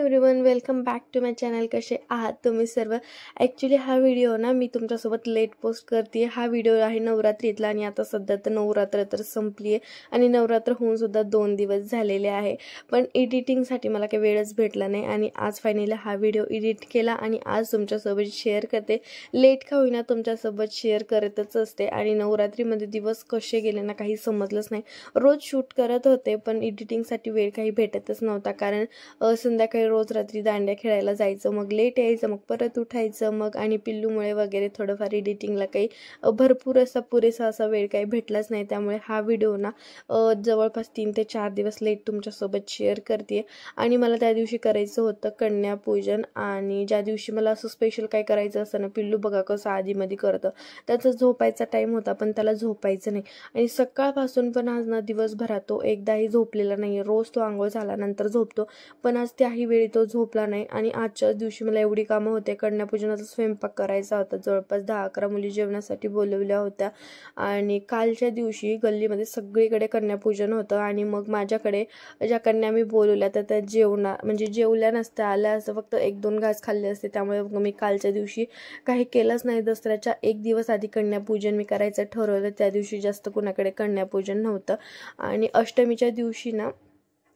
Everyone, welcome back to my channel. कसे आहात तुम्ही सर्व? ॲक्च्युली हा व्हिडिओ ना मी तुमच्यासोबत लेट पोस्ट करते. हा व्हिडिओ आहे नवरात्रीतला आणि आता सध्या तर नवरात्र तर संपली आहे आणि नवरात्र होऊन सुद्धा 2 दिवस झालेले आहे. पण एडिटिंगसाठी मला काही वेळच भेटला नाही आणि आज फायनली हा व्हिडिओ एडिट केला आणि आज तुमच्यासोबत शेअर करते. लेट का होईना तुमच्यासोबत शेअर करतच असते आणि नवरात्रीमध्ये दिवस कसे गेले ना काही समजलंच नाही. रोज शूट करत होते पण एडिटिंगसाठी वेळ काही भेटतच नव्हता, कारण संध्याकाळी रोज रात्री दांड्या खेळायला जायचं, मग लेट यायचं, मग परत उठायचं, मग आणि पिल्लूमुळे वगैरे थोडंफार एडिटिंगला काही भरपूर असा पुरेसा असा वेळ काही भेटलाच नाही. त्यामुळे हा व्हिडिओ ना जवळपास 3 ते 4 दिवस लेट तुमच्यासोबत शेअर करते. आणि मला त्या दिवशी करायचं होतं कन्यापूजन आणि ज्या दिवशी मला असं स्पेशल काय करायचं असतं ना, पिल्लू बघा कसं आधीमध्ये करतं, त्याचा झोपायचा टाईम होता पण त्याला झोपायचं नाही आणि सकाळपासून पण आज ना दिवसभरात तो एकदाही झोपलेला नाही. रोज तो आंघोळ झाल्यानंतर झोपतो पण आज त्याही वेळी तो झोपला नाही. आणि आजच्याच दिवशी मला एवढी कामं होते. कन्यापूजनाचा स्वयंपाक करायचा होता, जवळपास 10-11 मुली जेवणासाठी बोलवल्या होत्या आणि कालच्या दिवशी गल्लीमध्ये सगळीकडे कन्यापूजन होतं आणि मग माझ्याकडे ज्या कन्या मी बोलवल्या तर त्या जेवल्या नसत्या आल्या, असं फक्त 1-2 घास खाल्ले असते. त्यामुळे मी कालच्या दिवशी काही केलंच नाही. दसऱ्याच्या 1 दिवस आधी कन्यापूजन मी करायचं ठरवलं. त्या दिवशी जास्त कुणाकडे कन्यापूजन नव्हतं आणि अष्टमीच्या दिवशी ना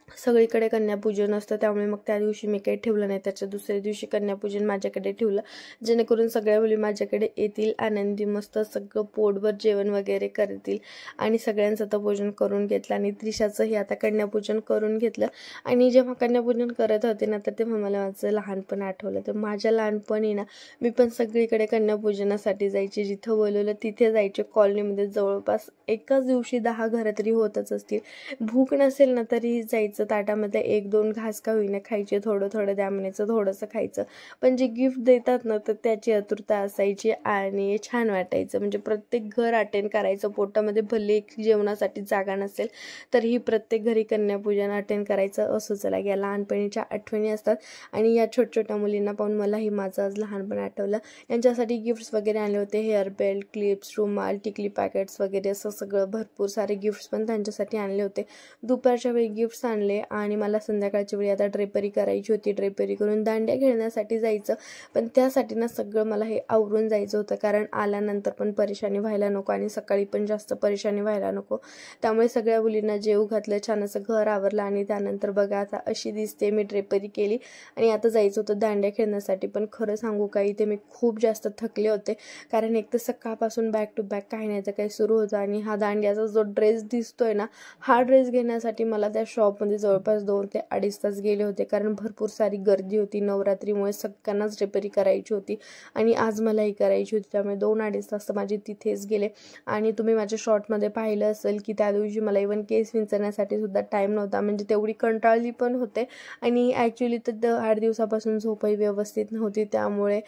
सगळीकडे कन्यापूजन असतं, त्यामुळे मग त्या दिवशी मी काही ठेवलं नाही. त्याच्या दुसऱ्या दिवशी कन्यापूजन माझ्याकडे ठेवलं, जेणेकरून सगळ्या मुली माझ्याकडे येतील, आनंदी मस्त सगळं पोटभर जेवण वगैरे करतील. आणि सगळ्यांचं तर पूजन करून घेतलं आणि त्रिशाचंही आता कन्यापूजन करून घेतलं. आणि जेव्हा कन्यापूजन करत होते ना तर तेव्हा मला माझं लहानपण आठवलं. तर माझ्या लहानपणी ना मी पण सगळीकडे कन्यापूजनासाठी जायचे, जिथं बोलवलं तिथे जायचे. कॉलनीमध्ये जवळपास एकाच दिवशी 10 घरं तरी होतच असतील. भूक नसेल ना तरी जायचं, ताटामध्ये 1-2 घास का होईना खायचे, थोडं थोडं द्या म्हणायचं, थोडंसं खायचं. पण जे गिफ्ट देतात ना तर त्याची आतुरता असायची आणि छान वाटायचं. म्हणजे प्रत्येक घर अटेंड करायचं, पोटामध्ये भले एक जेवणासाठी जागा नसेल तरीही प्रत्येक घरी कन्यापूजन अटेंड करायचं. असं चला या लहानपणीच्या आठवणी असतात आणि या छोट्या मुलींना पाहून मलाही माझं आज लहानपण आठवलं. यांच्यासाठी गिफ्ट्स वगैरे आणले होते, हेअर बेल्ट, क्लिप्स, रुमाल, टिकली पॅकेट्स वगैरे असं सगळं भरपूर सारे गिफ्ट्स पण त्यांच्यासाठी आणले होते. दुपारच्या वेळी गिफ्ट्स आणले आणि मला संध्याकाळच्या वेळी आता ड्रेपरी करायची होती. ड्रेपरी करून दांड्या खेळण्यासाठी जायचं, पण त्यासाठी ना सगळं मला हे आवरून जायचं होतं, कारण आल्यानंतर पण परेशानी व्हायला नको आणि सकाळी पण जास्त परेशानी व्हायला नको. त्यामुळे सगळ्या मुलींना जेव घातलं, छान असं घर आवरलं आणि त्यानंतर बघा आता अशी दिसते. मी ड्रेपरी केली आणि आता जायचं होतं दांड्या खेळण्यासाठी. पण खरं सांगू का, इथे मी खूप जास्त थकले होते, कारण एक तर सकाळपासून बॅक टू बॅक काही नाही तर काही सुरू होतं. आणि हा दांड्याचा जो ड्रेस दिसतोय ना, हा ड्रेस घेण्यासाठी मला त्या शॉपमध्ये जवळपास 2 ते 2.5 तास गेले होते, कारण भरपूर सारी गर्दी होती. नवरात्रीमुळे सगळ्यांनाच ड्रेपरी करायची होती आणि आज मलाही करायची होती. त्यामुळे 2-2.5 तास तर माझे तिथेच गेले. आणि तुम्ही माझ्या शॉर्टमध्ये पाहिलं असेल की त्या दिवशी मला इव्हन केस विंचरण्यासाठी सुद्धा टाईम नव्हता, म्हणजे तेवढी कंटाळली पण होते. आणि ॲक्च्युली तर 8 दिवसापासून झोपही व्यवस्थित नव्हती, त्यामुळे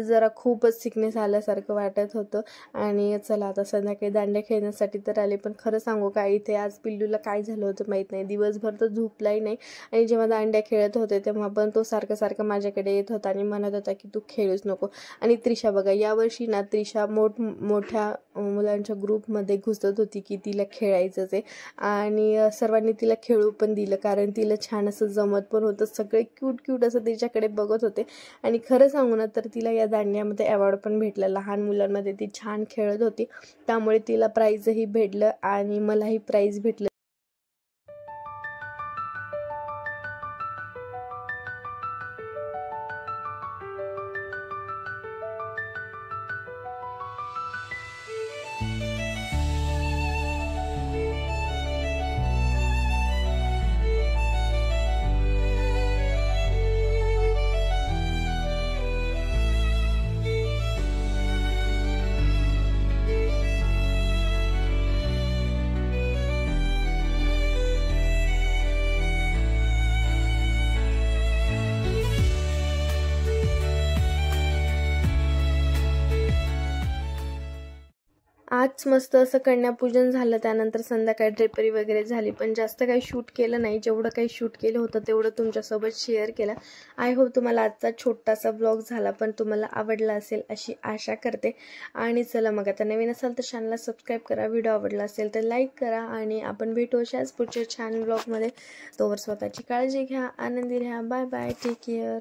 जरा खूपच सिकनेस आल्यासारखं वाटत होतं. आणि चला आता संध्याकाळी दांड्या खेळण्यासाठी तर आले. पण खरं सांगू का, इथे आज पिल्लूला काय झालं होतं माहीत नाही, दिवसभर तर झोपलाही नाही. आणि जेव्हा दांड्या खेळत होते तेव्हा पण तो सारखं माझ्याकडे येत होता आणि म्हणत होता की तू खेळूच नको. आणि त्रिशा बघा, यावर्षी ना त्रिशा मोठ्या मुलांच्या ग्रुपमध्ये घुसत होती की तिला खेळायचंच आहे आणि सर्वांनी तिला खेळू पण दिलं, कारण तिला छान असं जमत पण होतं. सगळे क्यूट असं तिच्याकडे बघत होते आणि खरं सांगू ना तर तिला या दांड्यामध्ये अवॉर्ड पण भेटला. लहान मुलांमध्ये ती छान खेळत होती, त्यामुळे तिला प्राईजही भेटलं आणि मलाही प्राईज भेटलं. आज मस्त असं कन्यापूजन झालं, त्यानंतर संध्याकाळी ड्रेपरी वगैरे झाली, पण जास्त काही शूट केलं नाही. जेवढं काही शूट केलं होतं तेवढं तुमच्यासोबत शेअर केलं. आय होप तुम्हाला आजचा छोटासा ब्लॉग झाला पण तुम्हाला आवडला असेल अशी आशा करते. आणि चला मग आता नवीन असाल तर चॅनलला सबस्क्राईब करा, व्हिडिओ आवडला असेल तर लाईक करा आणि आपण भेटू अशाच पुढच्या छान ब्लॉगमध्ये. तोवर स्वतःची काळजी घ्या, आनंदी राहा. Bye bye, take care.